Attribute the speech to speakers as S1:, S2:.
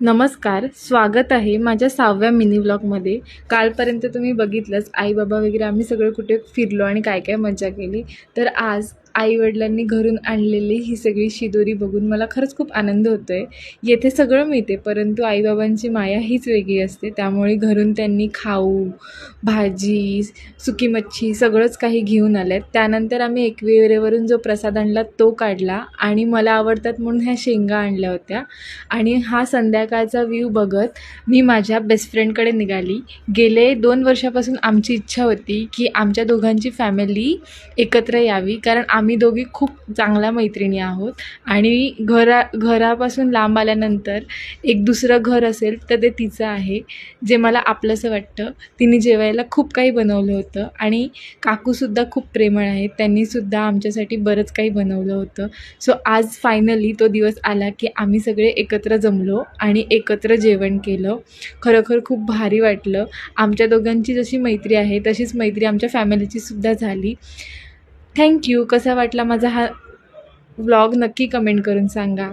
S1: नमस्कार, स्वागत आहे माझ्या 6व्या मिनी व्लॉगमध्ये. कालपर्यंत तुम्ही बघितलंच आई बाबा वगैरे आम्ही सगळे कुठे फिरलो आणि काय काय मजा केली. तर आज आई-वडिलांनी घरून आणलेली ही सगळी शिदोरी बघून मला खरंच खूप आनंद होतो आहे. येथे सगळं मिळते, परंतु आई-बाबांची माया हीच वेगळी असते. त्यामुळे घरून त्यांनी खाऊ, भाजी, सुकी मच्छी सगळंच काही घेऊन आले आहेत. त्यानंतर आम्ही एकविरेवरून जो प्रसाद आणला तो काढला आणि मला आवडतात म्हणून ह्या शेंगा आणल्या होत्या. आणि हा संध्याकाळचा व्ह्यू बघत मी माझ्या बेस्ट फ्रेंडकडे निघाली. गेले 2 वर्षापासून आमची इच्छा होती की आमच्या दोघांची फॅमिली एकत्र यावी, कारण आम्ही दोघी खूप चांगल्या मैत्रिणी आहोत. आणि घरापासून लांब आल्यानंतर एक दुसरं घर असेल तर ते तिचं आहे, जे मला आपलंसं वाटतं. तिने जेवायला खूप काही बनवलं होतं आणि काकूसुद्धा खूप प्रेमळ आहेत, त्यांनीसुद्धा आमच्यासाठी बरंच काही बनवलं होतं. सो आज फायनली तो दिवस आला की आम्ही सगळे एकत्र जमलो आणि एकत्र जेवण केलं. खरोखर खूप भारी वाटलं. आमच्या दोघांची जशी मैत्री आहे तशीच मैत्री आमच्या फॅमिलीचीसुद्धा झाली. थँक्यू. कसा वाटला माझा हा व्लॉग नक्की कमेंट करून सांगा.